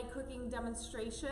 Friday cooking demonstration.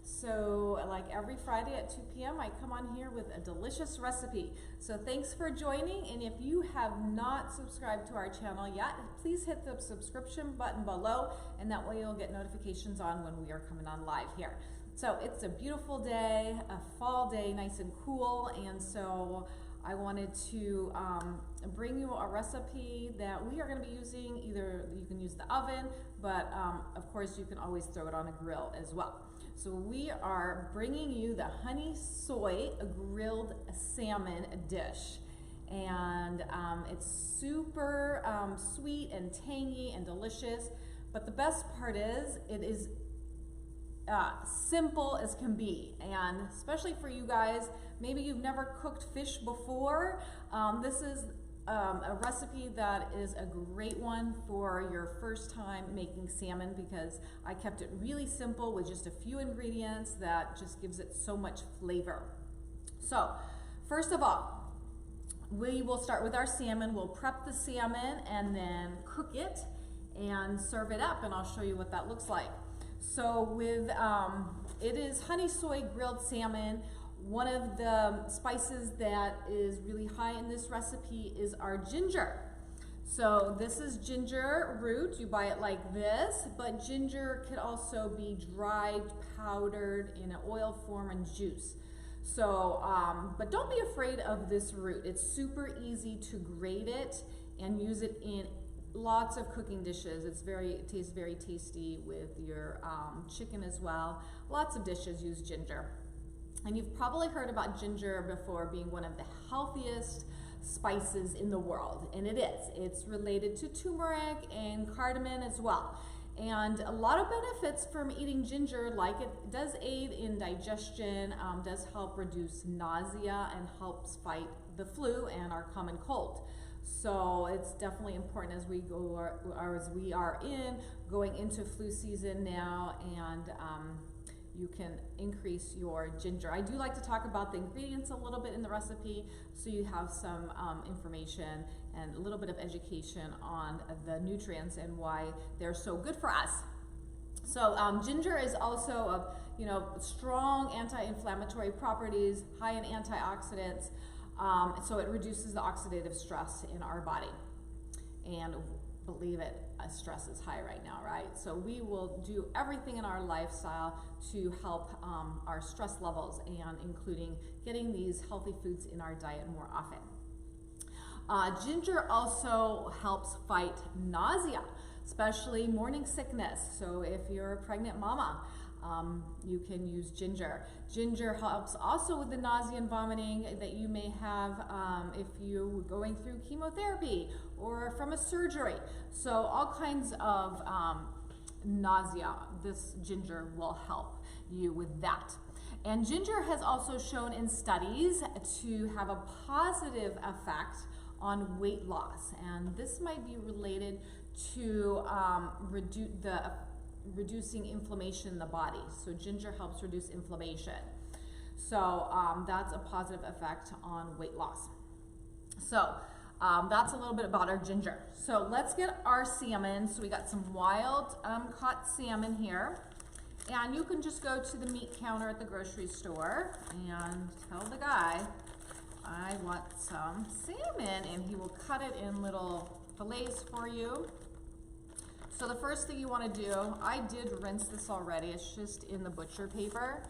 So like every Friday at 2 p.m. I come on here with a delicious recipe. So thanks for joining, and if you have not subscribed to our channel yet, please hit the subscription button below, and that way you'll get notifications on when we are coming on live here. So it's a beautiful day, a fall day, nice and cool, and so I wanted to bring you a recipe that we are going to be using. Either you can use the oven, but of course you can always throw it on a grill as well. So we are bringing you the honey soy grilled salmon dish, and it's super sweet and tangy and delicious, but the best part is it is simple as can be, and especially for you guys, maybe you've never cooked fish before, this is a recipe that is a great one for your first time making salmon, because I kept it really simple with just a few ingredients that just gives it so much flavor. So first of all, we will start with our salmon. We'll prep the salmon and then cook it and serve it up, and I'll show you what that looks like. So with it is honey soy grilled salmon. One of the spices that is really high in this recipe is our ginger. So this is ginger root. You buy it like this, but ginger could also be dried, powdered in an oil form and juice. So, but don't be afraid of this root. It's super easy to grate it and use it in lots of cooking dishes. It tastes very tasty with your chicken as well. Lots of dishes use ginger. And you've probably heard about ginger before being one of the healthiest spices in the world, and it is. It's related to turmeric and cardamom as well. And a lot of benefits from eating ginger, like it does aid in digestion, does help reduce nausea, and helps fight the flu and our common cold. So it's definitely important as we are going into flu season now, and you can increase your ginger. I do like to talk about the ingredients a little bit in the recipe, so you have some information and a little bit of education on the nutrients and why they're so good for us. So ginger is also a strong anti-inflammatory properties, high in antioxidants. So it reduces the oxidative stress in our body, and believe it, stress is high right now, right? So we will do everything in our lifestyle to help our stress levels, and including getting these healthy foods in our diet more often. Ginger also helps fight nausea, especially morning sickness. So if you're a pregnant mama, you can use ginger. Ginger helps also with the nausea and vomiting that you may have if you're going through chemotherapy or from a surgery. So all kinds of nausea, this ginger will help you with that. And ginger has also shown in studies to have a positive effect on weight loss, and this might be related to reducing inflammation in the body. So ginger helps reduce inflammation. So that's a positive effect on weight loss. So that's a little bit about our ginger. So let's get our salmon. So we got some wild caught salmon here. And you can just go to the meat counter at the grocery store and tell the guy, I want some salmon, and he will cut it in little fillets for you. So the first thing you want to do, I did rinse this already, it's just in the butcher paper.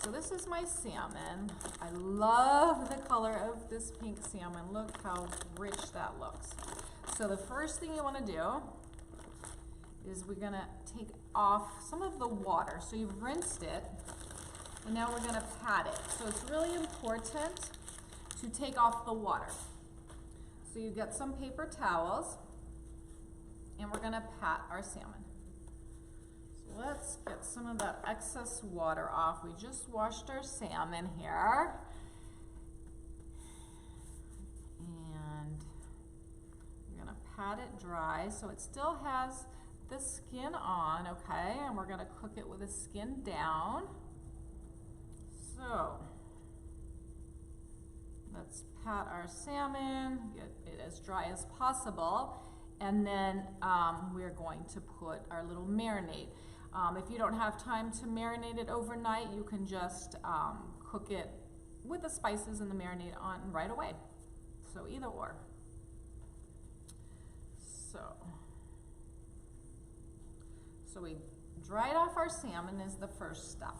So this is my salmon. I love the color of this pink salmon. Look how rich that looks. So the first thing you want to do is we're going to take off some of the water. So you've rinsed it, and now we're going to pat it. So it's really important to take off the water. So you get some paper towels, and we're gonna pat our salmon. So let's get some of that excess water off. We just washed our salmon here. And we're gonna pat it dry so it still has the skin on, okay? And we're gonna cook it with the skin down. So let's pat our salmon, get it as dry as possible. And then we're going to put our little marinade. If you don't have time to marinate it overnight, you can just cook it with the spices and the marinade on right away. So either or. So we dried off our salmon is the first step.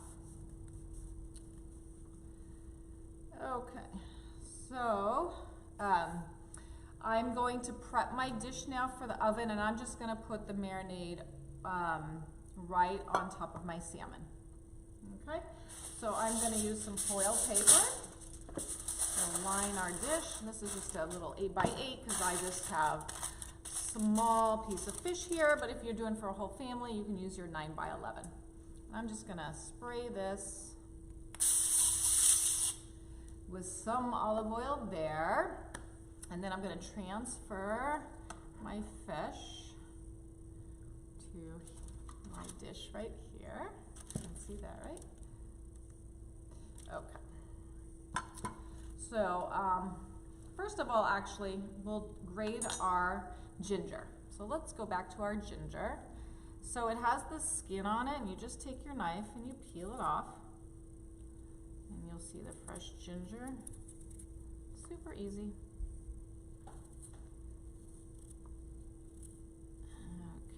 Okay, so I'm going to prep my dish now for the oven, and I'm just going to put the marinade right on top of my salmon. Okay, so I'm going to use some foil paper to line our dish. This is just a little 8x8 because I just have small piece of fish here, but if you're doing for a whole family, you can use your 9x11. I'm just going to spray this with some olive oil there, and then I'm going to transfer my fish to my dish right here. You can see that, right? Okay. So first of all, actually, we'll grate our ginger. So let's go back to our ginger. So it has this skin on it, and you just take your knife and you peel it off. And you'll see the fresh ginger. Super easy.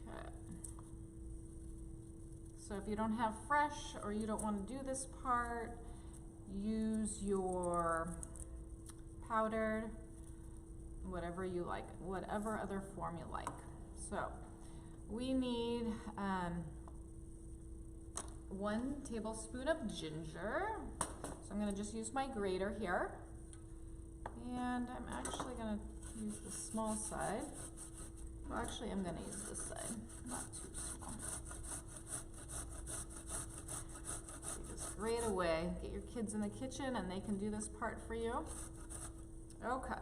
Okay. So if you don't have fresh or you don't want to do this part, use your powdered, whatever you like, whatever other form you like. So we need 1 tablespoon of ginger. So I'm going to just use my grater here, and I'm actually going to use the small side. Well, actually, I'm going to use this side, not too small. So you just grate away. Get your kids in the kitchen, and they can do this part for you. Okay.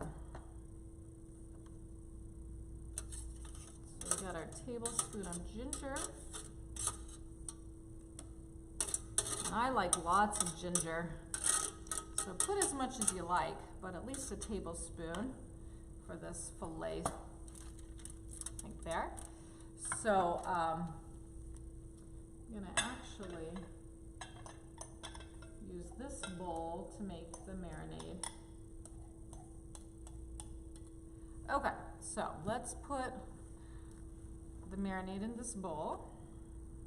So we got our tablespoon of ginger. And I like lots of ginger. So put as much as you like, but at least a tablespoon for this fillet, like there. So I'm gonna actually use this bowl to make the marinade. Okay, so let's put the marinade in this bowl.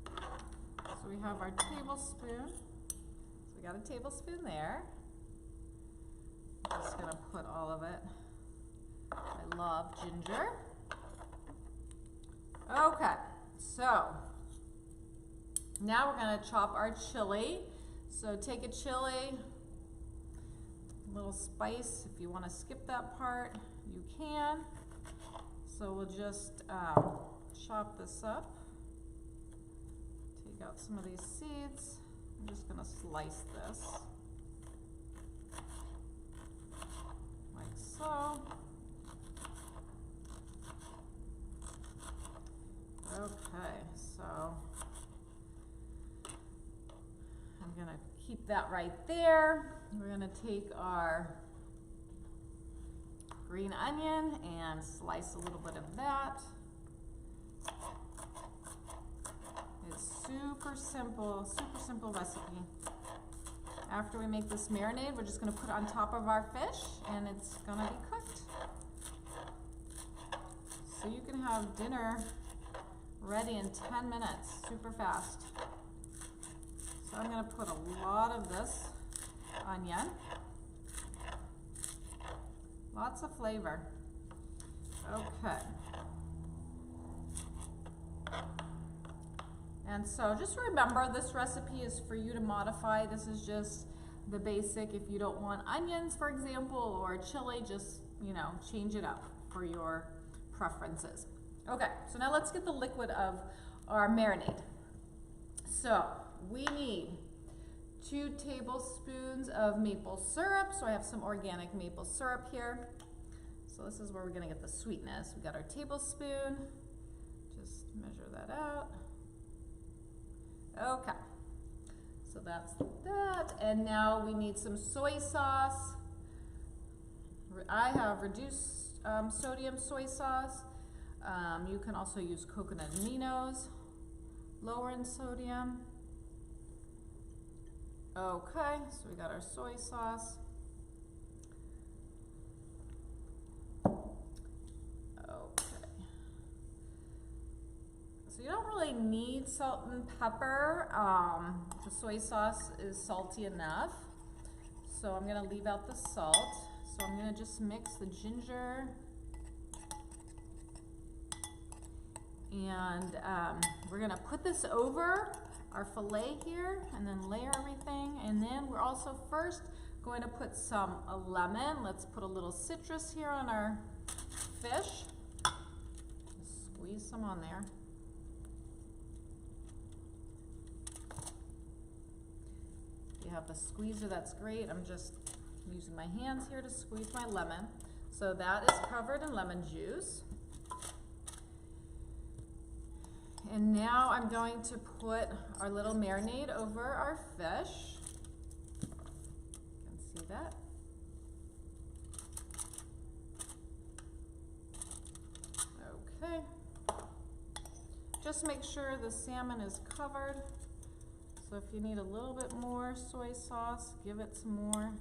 So we have our tablespoon. So we got a tablespoon there. I'm just gonna put all of it. I love ginger. Okay, so now we're gonna chop our chili. So take a chili, a little spice. If you wanna skip that part, you can. So we'll just chop this up. Take out some of these seeds. I'm just gonna slice this. Like so. Okay, so I'm gonna keep that right there. We're gonna take our green onion and slice a little bit of that. It's super simple recipe. After we make this marinade, we're just gonna put it on top of our fish and it's gonna be cooked. So you can have dinner ready in 10 minutes, super fast. So I'm gonna put a lot of this onion. Lots of flavor. Okay. And so just remember, this recipe is for you to modify. This is just the basic. If you don't want onions, for example, or chili, just, change it up for your preferences. Okay, so now let's get the liquid of our marinade. So we need 2 tablespoons of maple syrup. So I have some organic maple syrup here. So this is where we're gonna get the sweetness. We got our tablespoon. Just measure that out. Okay, so that's that. And now we need some soy sauce. I have reduced sodium soy sauce. You can also use coconut aminos. lower in sodium. Okay, so we got our soy sauce. Okay. So you don't really need salt and pepper. The soy sauce is salty enough. So I'm gonna leave out the salt. So I'm gonna just mix the ginger and we're gonna put this over our filet here and then layer everything. And then we're also first going to put some lemon. Let's put a little citrus here on our fish. Squeeze some on there. If you have the squeezer, that's great. I'm just using my hands here to squeeze my lemon. So that is covered in lemon juice. And now I'm going to put our little marinade over our fish. You can see that. Okay. Just make sure the salmon is covered. So if you need a little bit more soy sauce, give it some more.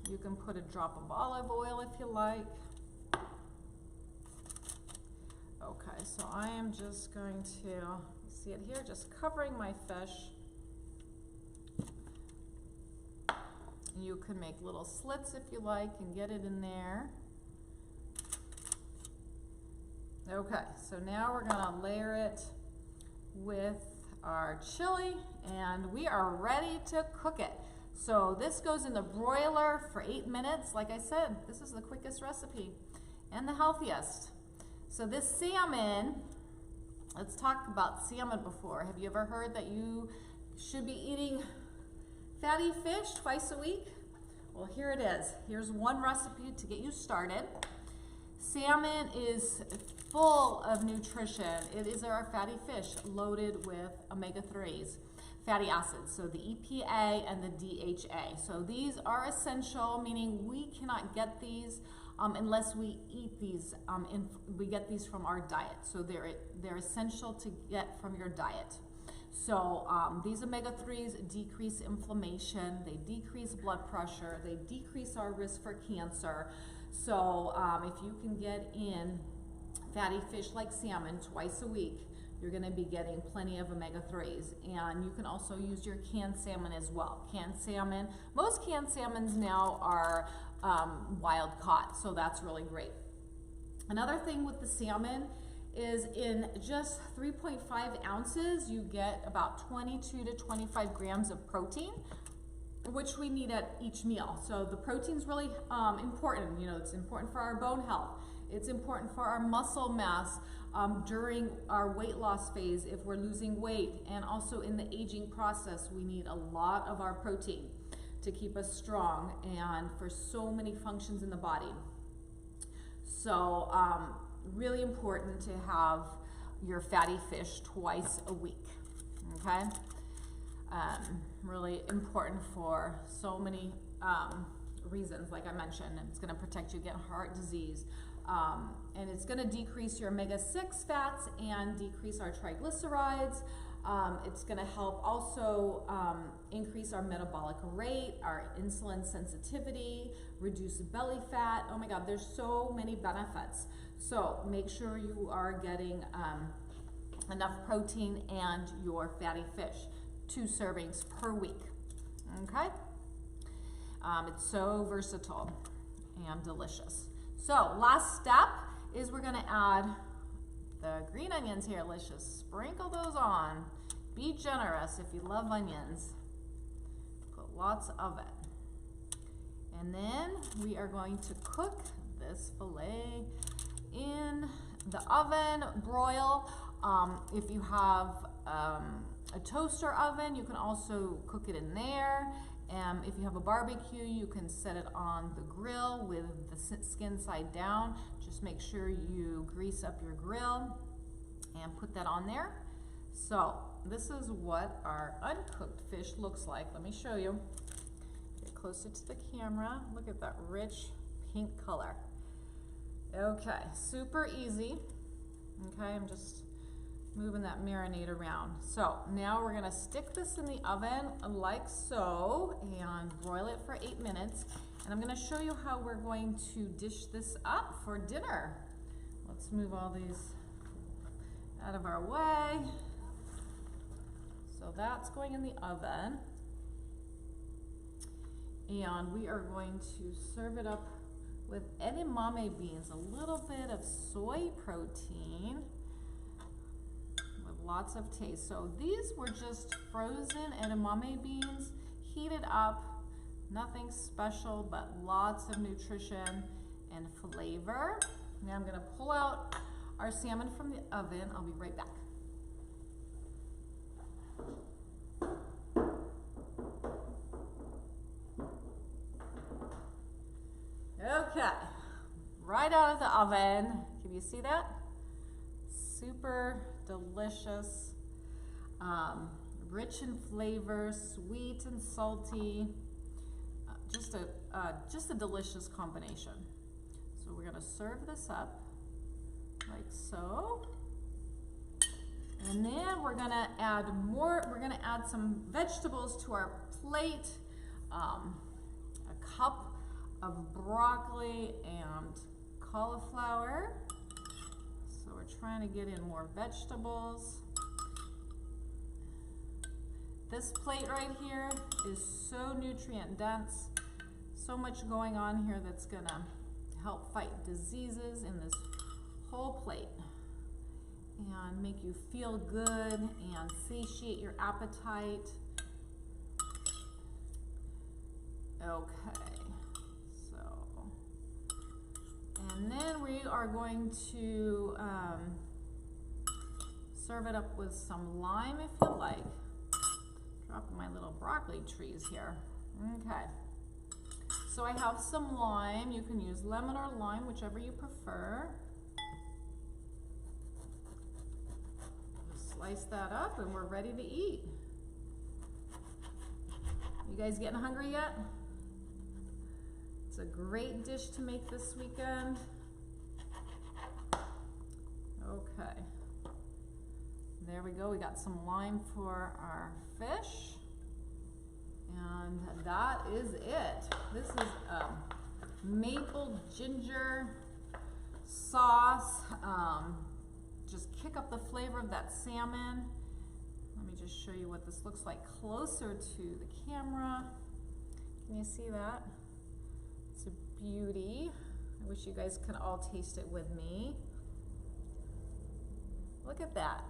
You can put a drop of olive oil if you like. Okay, so I am just going to, see it here, just covering my fish. You can make little slits if you like and get it in there. Okay, so now we're gonna layer it with our chili and we are ready to cook it. So this goes in the broiler for 8 minutes. Like I said, this is the quickest recipe and the healthiest. So this salmon, let's talk about salmon before. Have you ever heard that you should be eating fatty fish twice a week? Well, here it is. Here's one recipe to get you started. Salmon is full of nutrition. It is our fatty fish loaded with omega-3s, fatty acids, so the EPA and the DHA. So these are essential, meaning we cannot get these unless we eat these, we get these from our diet. So they're essential to get from your diet. So these omega-3s decrease inflammation, they decrease blood pressure, they decrease our risk for cancer. So if you can get in fatty fish like salmon twice a week, you're gonna be getting plenty of omega-3s. And you can also use your canned salmon as well. Canned salmon, most canned salmons now are wild caught, so that's really great. Another thing with the salmon is in just 3.5 ounces, you get about 22 to 25 grams of protein, which we need at each meal. So the protein's really important. You know, it's important for our bone health. It's important for our muscle mass during our weight loss phase if we're losing weight, and also in the aging process, we need a lot of our protein to keep us strong and for so many functions in the body. So really important to have your fatty fish twice a week, okay? Really important for so many reasons, like I mentioned. It's gonna protect you against heart disease, and it's gonna decrease your omega-6 fats and decrease our triglycerides. It's gonna help also increase our metabolic rate, our insulin sensitivity, reduce belly fat. Oh my God, there's so many benefits. So make sure you are getting enough protein and your fatty fish, 2 servings per week, okay? It's so versatile and delicious. So last step is we're gonna add the green onions here. Let's just sprinkle those on. Be generous if you love onions. Put lots of it. And then we are going to cook this filet in the oven, broil. If you have a toaster oven, you can also cook it in there. If you have a barbecue, you can set it on the grill with the skin side down. Just make sure you grease up your grill and put that on there. So this is what our uncooked fish looks like. Let me show you. Get closer to the camera. Look at that rich pink color. Okay, super easy. Okay, I'm just moving that marinade around. So now we're gonna stick this in the oven like so and broil it for 8 minutes. And I'm gonna show you how we're going to dish this up for dinner. Let's move all these out of our way. So that's going in the oven. And we are going to serve it up with edamame beans, a little bit of soy protein with lots of taste. So these were just frozen edamame beans, heated up, nothing special, but lots of nutrition and flavor. Now I'm gonna pull out our salmon from the oven. I'll be right back. Okay, right out of the oven. Can you see that? Super delicious, rich in flavor, sweet and salty. Just a delicious combination. So we're gonna serve this up like so. And then we're gonna add some vegetables to our plate. A cup of broccoli and cauliflower. So we're trying to get in more vegetables. This plate right here is so nutrient dense. So much going on here that's gonna help fight diseases in this whole plate and make you feel good and satiate your appetite. Okay. And then we are going to serve it up with some lime if you like. Dropping my little broccoli trees here. Okay. So I have some lime. You can use lemon or lime, whichever you prefer. Just slice that up and we're ready to eat. You guys getting hungry yet? It's a great dish to make this weekend. Okay. There we go. We got some lime for our fish. And that is it. This is maple ginger sauce. Just kick up the flavor of that salmon. Let me just show you what this looks like closer to the camera. Can you see that? It's a beauty. I wish you guys could all taste it with me. Look at that.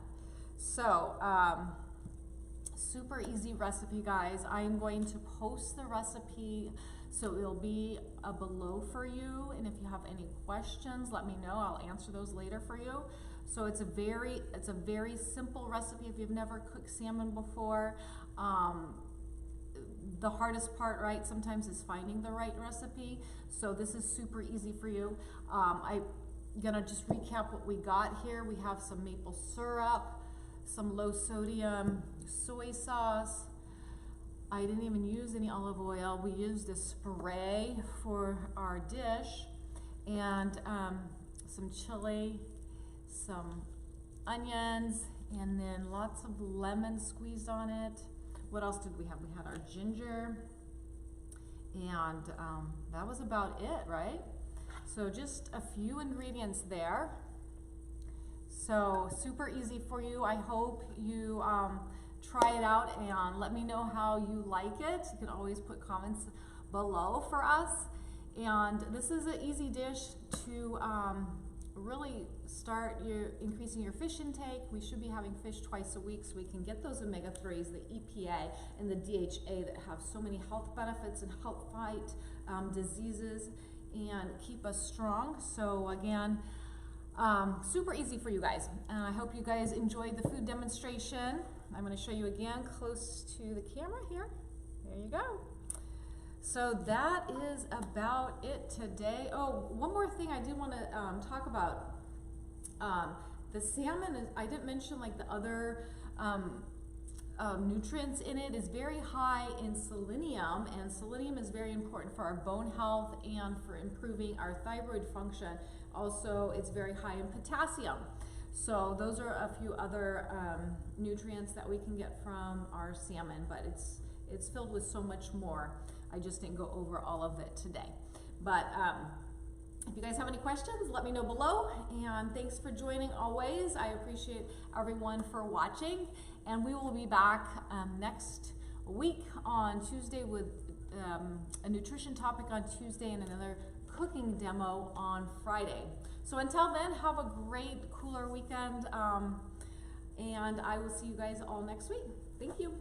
So, super easy recipe, guys. I am going to post the recipe, so it'll be below for you. And if you have any questions, let me know. I'll answer those later for you. So it's a very simple recipe if you've never cooked salmon before. The hardest part, right, sometimes is finding the right recipe. So this is super easy for you. I'm gonna just recap what we got here. We have some maple syrup, some low sodium soy sauce. I didn't even use any olive oil. We used a spray for our dish, and some chili, some onions, and then lots of lemon squeezed on it. What else did we have? We had our ginger, and that was about it, right? So just a few ingredients there. So super easy for you. I hope you try it out and let me know how you like it. You can always put comments below for us. And this is an easy dish to really start increasing your fish intake. We should be having fish twice a week so we can get those omega-3s, the EPA and the DHA that have so many health benefits and help fight diseases and keep us strong. So again, super easy for you guys. And I hope you guys enjoyed the food demonstration. I'm going to show you again close to the camera here. There you go. So that is about it today. Oh, one more thing I did want to talk about. The salmon, I didn't mention like the other nutrients in it, is very high in selenium, and selenium is very important for our bone health and for improving our thyroid function. Also, it's very high in potassium. So those are a few other nutrients that we can get from our salmon, but it's filled with so much more. I just didn't go over all of it today. But if you guys have any questions, let me know below. And thanks for joining always. I appreciate everyone for watching. And we will be back next week on Tuesday with a nutrition topic on Tuesday and another cooking demo on Friday. So until then, have a great, cooler weekend. And I will see you guys all next week. Thank you.